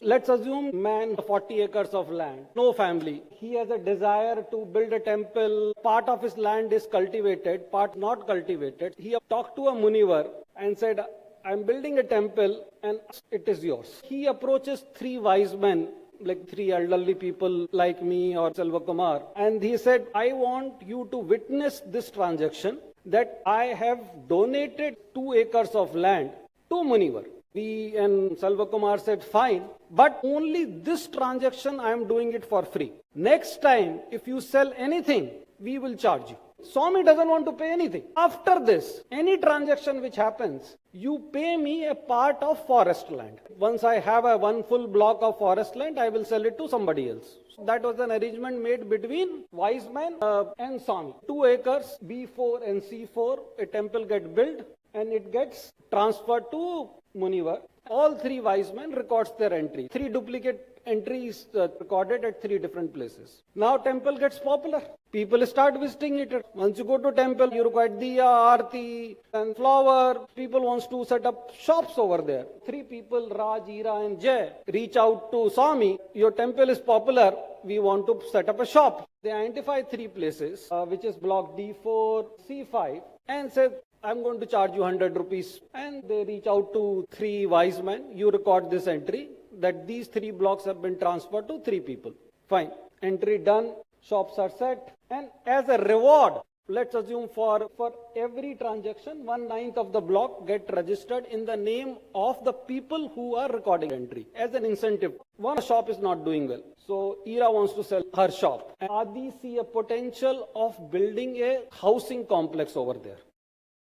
Let's assume man 40 acres of land, no family. He has a desire to build a temple. Part of his land is cultivated, part not cultivated. He talked to a Munivar and said, I'm building a temple and it is yours. He approaches three wise men, like three elderly people like me or Selva Kumar. And he said, I want you to witness this transaction that I have donated 2 acres of land to Munivar. We and Selva Kumar said, fine, but only this transaction I am doing it for free. Next time, if you sell anything, we will charge you. Swami doesn't want to pay anything. After this, any transaction which happens, you pay me a part of forest land. Once I have a one full block of forest land, I will sell it to somebody else. So that was an arrangement made between wise man and Swami. 2 acres, B4 and C4, a temple gets built and it gets transferred to Munivar. All 3 wise men records their entry. 3 duplicate entries recorded at 3 different places. Now temple gets popular. People start visiting it. Once you go to temple, you require diya, aarti and flower. People wants to set up shops over there. 3 people, Raj, Ira and Jay, reach out to Swami. Your temple is popular. We want to set up a shop. They identify 3 places, which is block D4, C5, and said, I'm going to charge you 100 rupees. And they reach out to 3 wise men. You record this entry that these 3 blocks have been transferred to 3 people. Fine. Entry done. Shops are set. And as a reward, let's assume for every transaction, 1/9 of the block get registered in the name of the people who are recording entry as an incentive. One shop is not doing well. So Ira wants to sell her shop. And Adi see a potential of building a housing complex over there.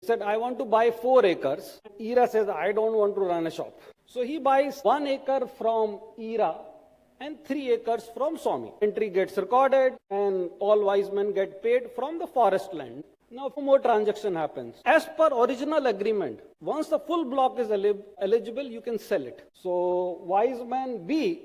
He said, I want to buy 4 acres. Ira says, I don't want to run a shop. So he buys 1 acre from Ira and 3 acres from Swami. Entry gets recorded and all wise men get paid from the forest land. Now more transaction happens. As per original agreement, once the full block is eligible, you can sell it. So wise man B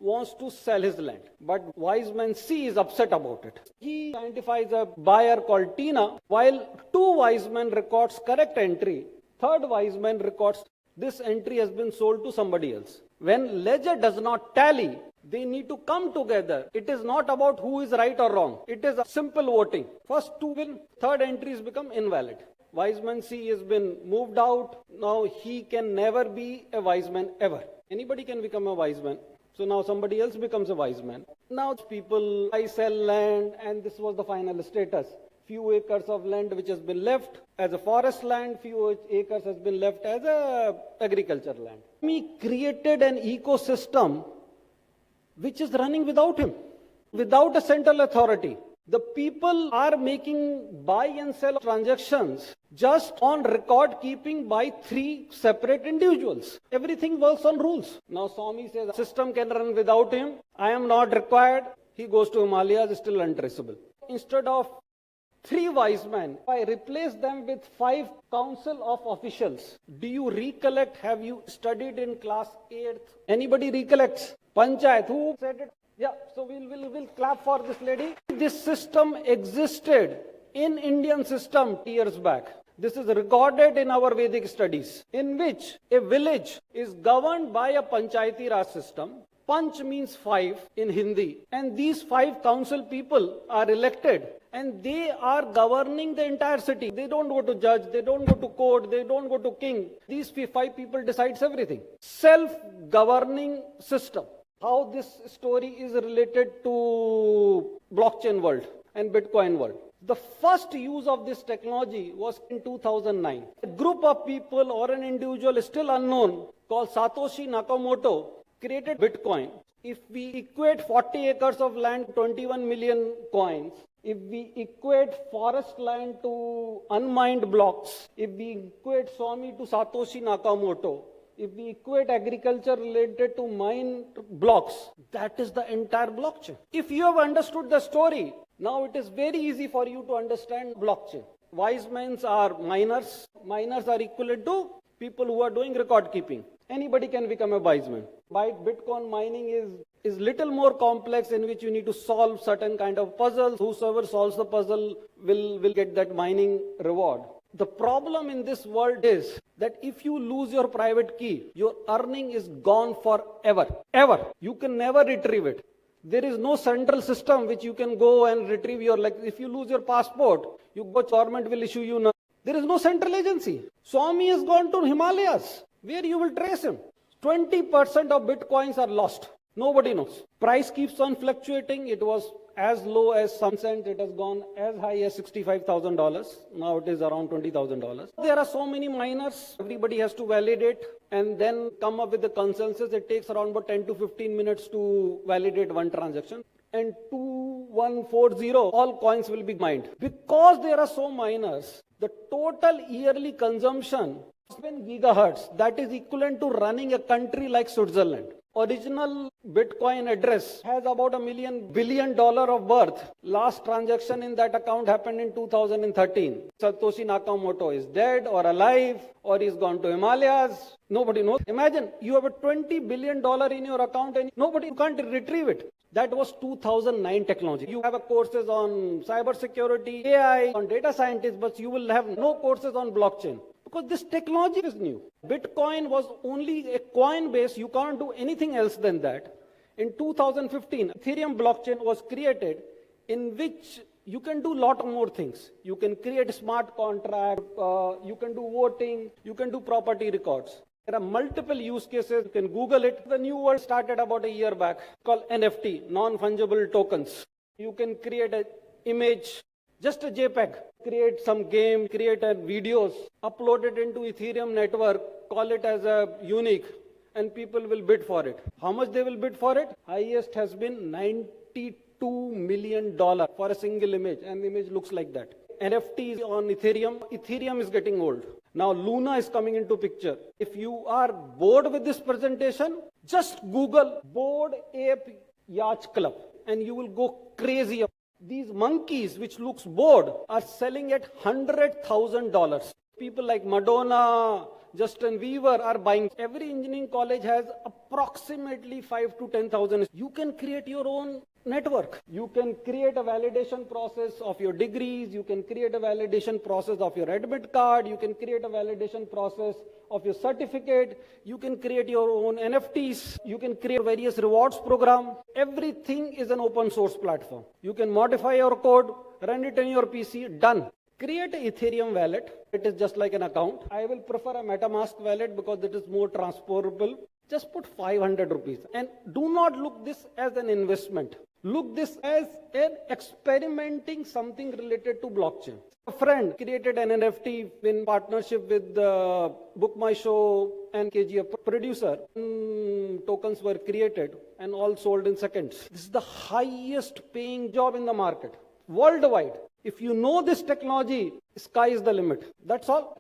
wants to sell his land, but wise man C is upset about it. He identifies a buyer called Tina, while 2 wise men records correct entry. 3rd wise man records this entry has been sold to somebody else. When ledger does not tally, they need to come together. It is not about who is right or wrong. It is a simple voting. First 2 win, 3rd entries become invalid. Wise man C has been moved out. Now he can never be a wise man ever. Anybody can become a wise man. So now somebody else becomes a wise man. Now people, I sell land, and this was the final status. Few acres of land which has been left as a forest land, few acres has been left as a agriculture land. He created an ecosystem which is running without him, without a central authority. The people are making buy and sell transactions just on record keeping by 3 separate individuals. Everything works on rules. Now Swami says, system can run without him. I am not required. He goes to Himalayas, still untraceable. Instead of 3 wise men, I replace them with 5 council of officials. Do you recollect? Have you studied in class 8th? Anybody recollects? Panchayat, who said it? Yeah, so we'll clap for this lady. This system existed in Indian system years back. This is recorded in our Vedic studies, in which a village is governed by a Panchayatiraj system. Panch means 5 in Hindi. And these 5 council people are elected and they are governing the entire city. They don't go to judge, they don't go to court, they don't go to king. These 5 people decides everything. Self-governing system. How this story is related to blockchain world and Bitcoin world. The first use of this technology was in 2009. A group of people or an individual is still unknown called Satoshi Nakamoto created Bitcoin. If we equate 40 acres of land, 21 million coins. If we equate forest land to unmined blocks. If we equate Swami to Satoshi Nakamoto. If we equate agriculture related to mine blocks, that is the entire blockchain. If you have understood the story, now it is very easy for you to understand blockchain. Wise men are miners. Miners are equivalent to people who are doing record keeping. Anybody can become a wise man. Bitcoin mining is little more complex, in which you need to solve certain kind of puzzles. Whosoever solves the puzzle will get that mining reward. The problem in this world is that if you lose your private key, your earning is gone forever. Ever. You can never retrieve it. There is no central system which you can go and retrieve your, like if you lose your passport, you go, government will issue you now. There is no central agency. Swami has gone to Himalayas, where you will trace him. 20% of bitcoins are lost. Nobody knows. Price keeps on fluctuating. It was as low as some cent. It has gone as high as $65,000. Now it is around $20,000. There are so many miners. Everybody has to validate and then come up with the consensus. It takes around about 10 to 15 minutes to validate one transaction. And 2140, all coins will be mined. Because there are so miners, the total yearly consumption is 7 gigahertz. That is equivalent to running a country like Switzerland. Original Bitcoin address has about $1 billion of worth. Last transaction in that account happened in 2013. Satoshi Nakamoto is dead or alive or he's gone to Himalayas. Nobody knows. Imagine you have a $20 billion in your account and you can't retrieve it. That was 2009 technology. You have courses on cyber security, AI, on data scientists, but you will have no courses on blockchain. Because this technology is new. Bitcoin was only a coin base. You can't do anything else than that. In 2015, Ethereum blockchain was created in which you can do a lot more things. You can create a smart contract, you can do voting, you can do property records. There are multiple use cases. You can Google it. The new world started about a year back called NFT, non-fungible tokens. You can create an image, just a JPEG, create some game, create a videos, upload it into Ethereum network, call it as a unique, and people will bid for it. How much they will bid for it? Highest has been $92 million for a single image, and the image looks like that. NFTs on Ethereum. Ethereum is getting old. Now Luna is coming into picture. If you are bored with this presentation, just Google Bored Ape Yacht Club and you will go crazy. These monkeys, which looks bored, are selling at $100,000. People like Madonna, Justin Bieber are buying. Every engineering college has approximately 5 to 10,000. You can create your own network. You can create a validation process of your degrees. You can create a validation process of your admit card. You can create a validation process of your certificate. You can create your own NFTs. You can create various rewards program. Everything is an open source platform. You can modify your code, run it in your PC, done. Create an Ethereum wallet. It is just like an account. I will prefer a MetaMask wallet because it is more transferable. Just put 500 rupees and do not look this as an investment. Look this as an experimenting something related to blockchain. A friend created an NFT in partnership with Book My Show and KGF producer. Tokens were created and all sold in seconds. This is the highest paying job in the market worldwide. If you know this technology, sky is the limit. That's all.